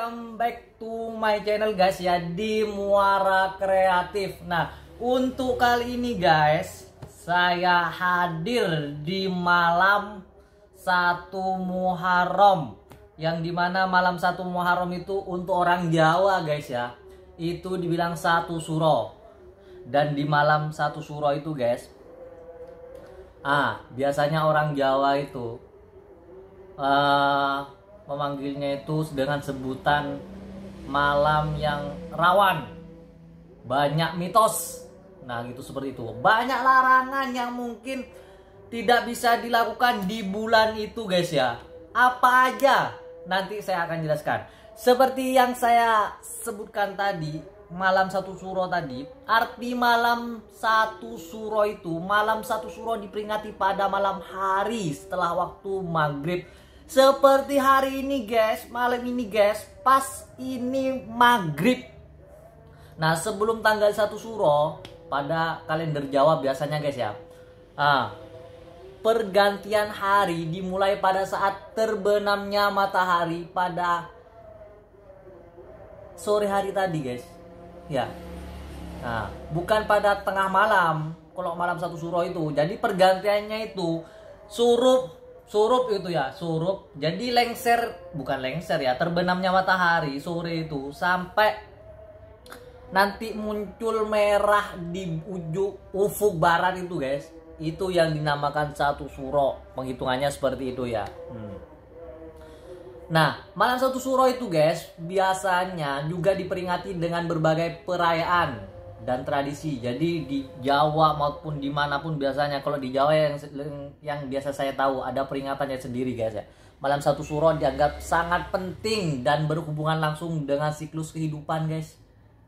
welcome back to my channel guys ya, di Muara Kreatif. Nah, untuk kali ini guys, saya hadir di malam 1 Muharram. Yang dimana malam 1 Muharram itu untuk orang Jawa guys ya, itu dibilang 1 suro. Dan di malam 1 suro itu guys, biasanya orang Jawa itu memanggilnya itu dengan sebutan malam yang rawan, banyak mitos. Nah gitu, seperti itu. Banyak larangan yang mungkin tidak bisa dilakukan di bulan itu guys ya. Apa aja nanti saya akan jelaskan. Seperti yang saya sebutkan tadi, malam 1 suro tadi, arti malam 1 suro itu, malam 1 suro diperingati pada malam hari setelah waktu maghrib. Seperti hari ini guys, malam ini guys, pas ini maghrib. Nah sebelum tanggal 1 suro pada kalender Jawa biasanya guys ya, pergantian hari dimulai pada saat terbenamnya matahari pada sore hari tadi guys ya. Nah bukan pada tengah malam kalau malam 1 suro itu. Jadi pergantiannya itu surup itu ya, surup. Jadi lengser, bukan lengser ya, terbenamnya matahari sore itu sampai nanti muncul merah di ujung ufuk barat itu guys. Itu yang dinamakan 1 suro. Penghitungannya seperti itu ya. Nah, malam 1 suro itu guys, biasanya juga diperingati dengan berbagai perayaan dan tradisi. Jadi di Jawa maupun dimanapun biasanya, kalau di Jawa yang biasa saya tahu ada peringatannya sendiri guys ya. Malam 1 suro dianggap sangat penting dan berhubungan langsung dengan siklus kehidupan guys.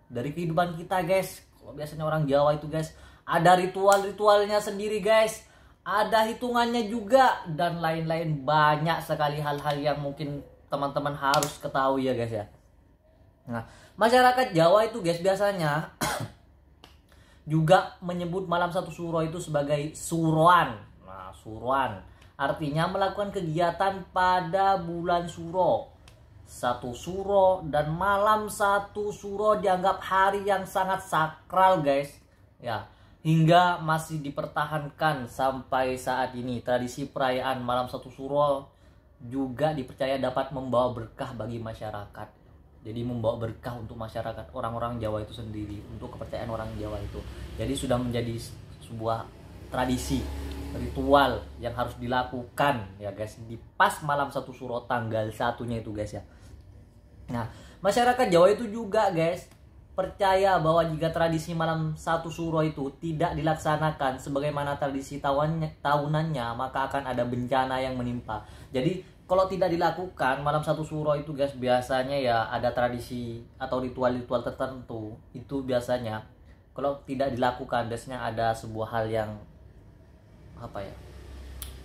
Dari kehidupan kita guys. Kalau biasanya orang Jawa itu guys, ada ritual-ritualnya sendiri guys. Ada hitungannya juga dan lain-lain, banyak sekali hal-hal yang mungkin teman-teman harus ketahui ya guys ya. Nah, masyarakat Jawa itu guys biasanya juga menyebut malam 1 suro itu sebagai suroan. Nah, suroan artinya melakukan kegiatan pada bulan suro. 1 suro dan malam 1 suro dianggap hari yang sangat sakral guys ya. Hingga masih dipertahankan sampai saat ini. Tradisi perayaan malam 1 suro juga dipercaya dapat membawa berkah bagi masyarakat. Jadi membawa berkah untuk masyarakat orang-orang Jawa itu sendiri, untuk kepercayaan orang Jawa itu. Jadi sudah menjadi sebuah tradisi, ritual yang harus dilakukan ya guys, di pas malam 1 suro tanggal 1-nya itu guys ya. Nah, masyarakat Jawa itu juga guys percaya bahwa jika tradisi malam 1 suro itu tidak dilaksanakan sebagaimana tradisi tahunannya, maka akan ada bencana yang menimpa. Jadi kalau tidak dilakukan malam 1 suro itu guys, biasanya ya ada tradisi atau ritual-ritual tertentu. Itu biasanya kalau tidak dilakukan, biasanya ada sebuah hal yang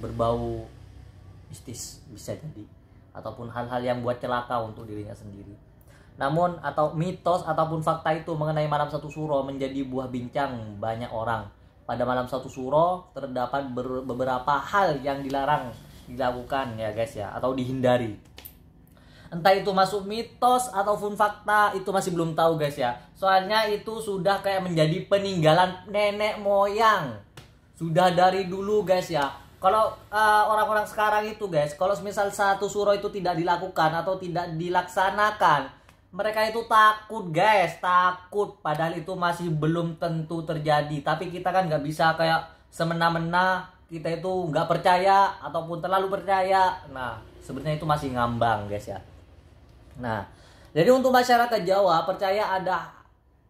berbau mistis bisa jadi, ataupun hal-hal yang buat celaka untuk dirinya sendiri. Namun atau mitos ataupun fakta itu mengenai malam 1 suro menjadi buah bincang banyak orang. Pada malam 1 suro terdapat beberapa hal yang dilarang dilakukan ya guys ya, atau dihindari. Entah itu masuk mitos ataupun fakta, itu masih belum tahu guys ya. Soalnya itu sudah kayak menjadi peninggalan nenek moyang. Sudah dari dulu guys ya. Kalau orang-orang sekarang itu guys, kalau misal 1 suro itu tidak dilakukan atau tidak dilaksanakan, mereka itu takut guys, takut. Padahal itu masih belum tentu terjadi. Tapi kita kan nggak bisa kayak semena-mena kita itu nggak percaya ataupun terlalu percaya. Nah sebenarnya itu masih ngambang guys ya. Nah jadi untuk masyarakat Jawa percaya ada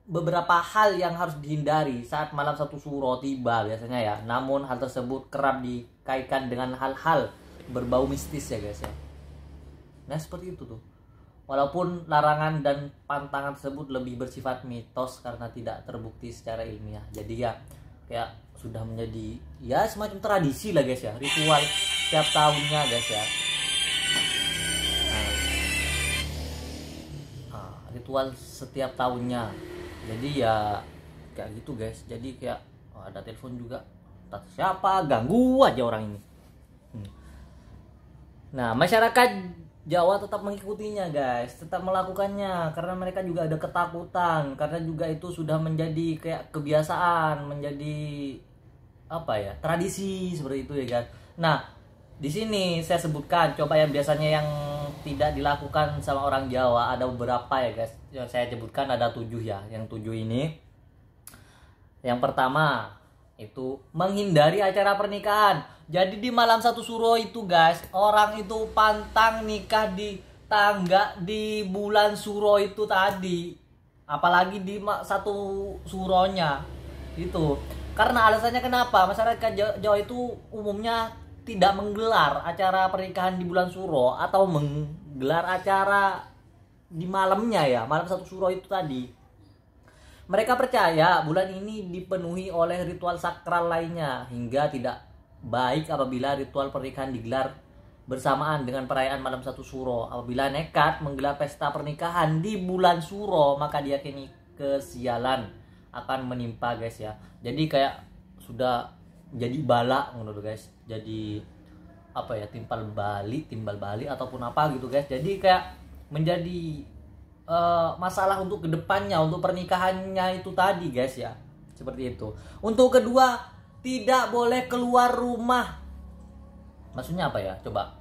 beberapa hal yang harus dihindari saat malam 1 suro tiba biasanya ya. Namun hal tersebut kerap dikaitkan dengan hal-hal berbau mistis ya guys ya. Nah seperti itu tuh. Walaupun larangan dan pantangan tersebut lebih bersifat mitos karena tidak terbukti secara ilmiah. Jadi ya kayak sudah menjadi ya semacam tradisi lah guys ya, ritual setiap tahunnya guys ya. Ritual setiap tahunnya. Jadi ya kayak gitu guys. Jadi kayak ada telepon juga, entah siapa, ganggu aja orang ini. Nah masyarakat Jawa tetap mengikutinya guys, tetap melakukannya karena mereka juga ada ketakutan, karena juga itu sudah menjadi kayak kebiasaan, menjadi apa ya, tradisi seperti itu ya guys. Nah di sini saya sebutkan coba yang biasanya yang tidak dilakukan sama orang Jawa ada beberapa ya guys, yang saya sebutkan ada 7 ya. Yang 7 ini, yang pertama itu menghindari acara pernikahan. Jadi di malam satu suro itu guys, orang itu pantang nikah di tangga di bulan suro itu tadi. Apalagi di satu suronya itu. Karena alasannya kenapa? Masyarakat Jawa itu umumnya tidak menggelar acara pernikahan di bulan suro atau menggelar acara di malamnya ya, malam satu suro itu tadi. Mereka percaya bulan ini dipenuhi oleh ritual sakral lainnya, hingga tidak baik apabila ritual pernikahan digelar bersamaan dengan perayaan malam satu suro. Apabila nekat menggelar pesta pernikahan di bulan suro, maka diyakini kesialan akan menimpa guys ya. Jadi kayak sudah jadi bala menurut guys. Jadi apa ya, timbal balik ataupun apa gitu guys. Jadi kayak menjadi masalah untuk kedepannya, untuk pernikahannya itu tadi guys ya, seperti itu. Untuk kedua, tidak boleh keluar rumah. Maksudnya apa ya, coba.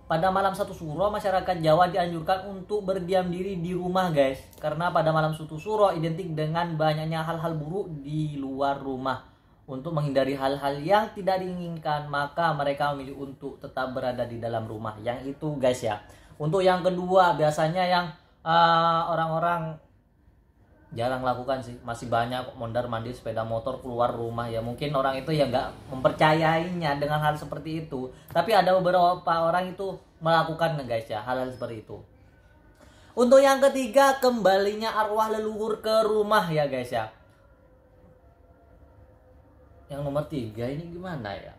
Pada malam satu suro masyarakat Jawa dianjurkan untuk berdiam diri di rumah guys, karena pada malam satu suro identik dengan banyaknya hal-hal buruk di luar rumah. Untuk menghindari hal-hal yang tidak diinginkan, maka mereka memilih untuk tetap berada di dalam rumah. Yang itu guys ya. Untuk yang kedua, biasanya yang orang-orang jarang lakukan sih, masih banyak mondar mandir sepeda motor keluar rumah ya. Mungkin orang itu ya nggak mempercayainya dengan hal seperti itu, tapi ada beberapa orang itu melakukan guys ya, hal-hal seperti itu. Untuk yang ketiga, kembalinya arwah leluhur ke rumah ya guys ya. Yang nomor 3 ini gimana ya?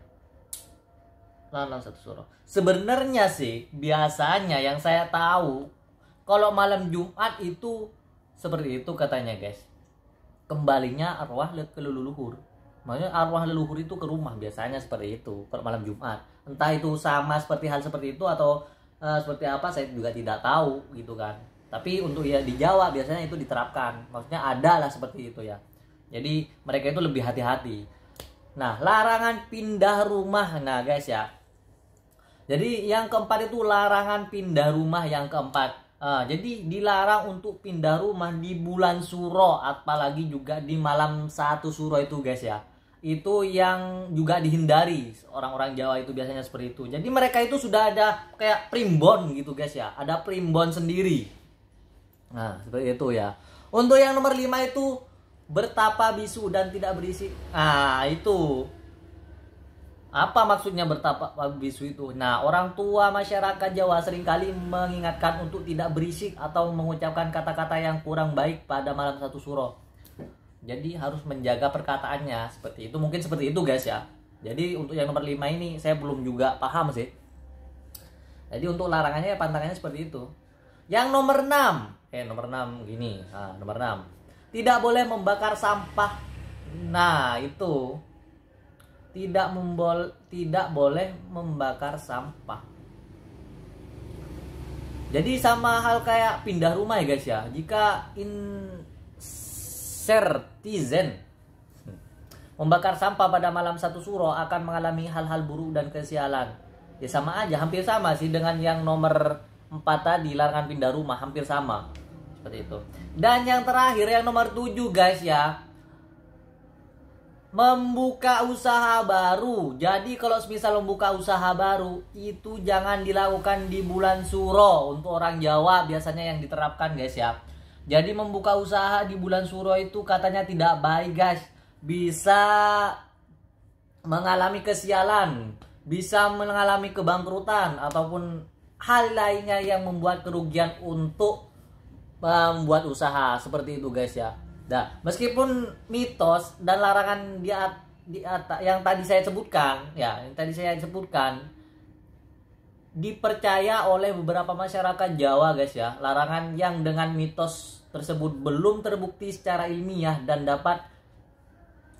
Malam satu suro. Sebenarnya sih biasanya yang saya tahu kalau malam Jumat itu seperti itu katanya guys. Kembalinya arwah ke leluhur. Maksudnya arwah leluhur itu ke rumah, biasanya seperti itu kalau malam Jumat. Entah itu sama seperti hal seperti itu atau seperti apa saya juga tidak tahu gitu kan. Tapi untuk ya di Jawa biasanya itu diterapkan. Maksudnya ada lah seperti itu ya. Jadi mereka itu lebih hati-hati. Nah, larangan pindah rumah. Nah guys ya, jadi yang keempat itu larangan pindah rumah yang keempat. Jadi dilarang untuk pindah rumah di bulan suro, apalagi juga di malam satu suro itu guys ya. Itu yang juga dihindari orang-orang Jawa itu biasanya seperti itu. Jadi mereka itu sudah ada kayak primbon gitu guys ya. Ada primbon sendiri. Nah seperti itu ya. Untuk yang nomor 5 itu bertapa bisu dan tidak berisik. Nah itu apa maksudnya bertapa bisu itu? Nah, orang tua masyarakat Jawa seringkali mengingatkan untuk tidak berisik atau mengucapkan kata-kata yang kurang baik pada malam satu suro. Jadi harus menjaga perkataannya seperti itu. Mungkin seperti itu guys ya. Jadi untuk yang nomor 5 ini saya belum juga paham sih. Jadi untuk larangannya ya pantangannya seperti itu. Yang nomor 6. Nomor 6 gini. Nomor 6. Tidak boleh membakar sampah. Nah, itu tidak boleh membakar sampah. Jadi sama hal kayak pindah rumah ya guys ya. Jika insertizen membakar sampah pada malam satu suro akan mengalami hal-hal buruk dan kesialan. Ya sama aja, hampir sama sih dengan yang nomor 4 tadi, larangan pindah rumah, hampir sama. Seperti itu. Dan yang terakhir yang nomor 7 guys ya, membuka usaha baru. Jadi kalau misal membuka usaha baru itu jangan dilakukan di bulan suro. Untuk orang Jawa biasanya yang diterapkan guys ya. Jadi membuka usaha di bulan suro itu katanya tidak baik guys. Bisa mengalami kesialan, bisa mengalami kebangkrutan ataupun hal lainnya yang membuat kerugian untuk membuat usaha seperti itu guys ya. Nah, meskipun mitos dan larangan yang tadi saya sebutkan ya, dipercaya oleh beberapa masyarakat Jawa guys ya. Larangan yang dengan mitos tersebut belum terbukti secara ilmiah dan dapat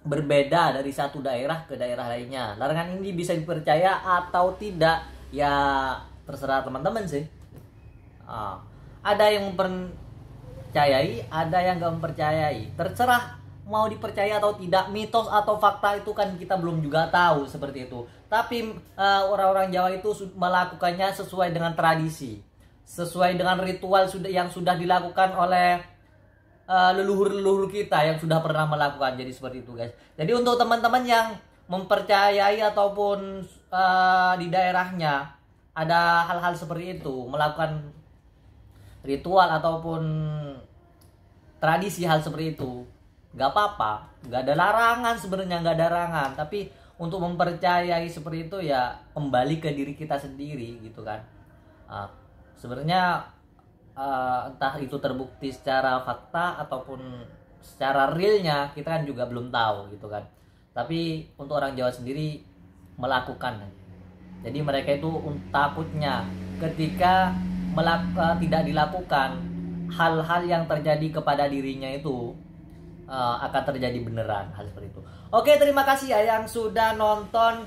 berbeda dari satu daerah ke daerah lainnya. Larangan ini bisa dipercaya atau tidak ya, terserah teman-teman sih. Ada yang mempercayai, ada yang gak mempercayai, terserah mau dipercaya atau tidak. Mitos atau fakta itu kan kita belum juga tahu seperti itu. Tapi orang-orang Jawa itu melakukannya sesuai dengan tradisi, sesuai dengan ritual yang sudah dilakukan oleh leluhur-leluhur kita yang sudah pernah melakukan. Jadi seperti itu guys. Jadi untuk teman-teman yang mempercayai ataupun di daerahnya ada hal-hal seperti itu, melakukan ritual ataupun tradisi hal seperti itu, nggak apa-apa, nggak ada larangan sebenarnya, nggak ada larangan. Tapi untuk mempercayai seperti itu ya kembali ke diri kita sendiri gitu kan. Sebenarnya entah itu terbukti secara fakta ataupun secara realnya kita kan juga belum tahu gitu kan. Tapi untuk orang Jawa sendiri melakukan. Jadi mereka itu takutnya ketika tidak dilakukan, hal-hal yang terjadi kepada dirinya itu akan terjadi beneran hal seperti itu. Oke, terima kasih ya yang sudah nonton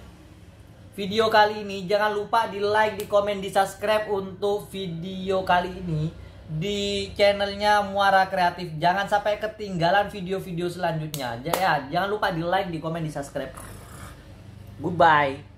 video kali ini. Jangan lupa di like, di komen, di subscribe untuk video kali ini di channelnya Muara Kreatif. Jangan sampai ketinggalan video-video selanjutnya. Ya, jangan lupa di like, di komen, di subscribe. Goodbye.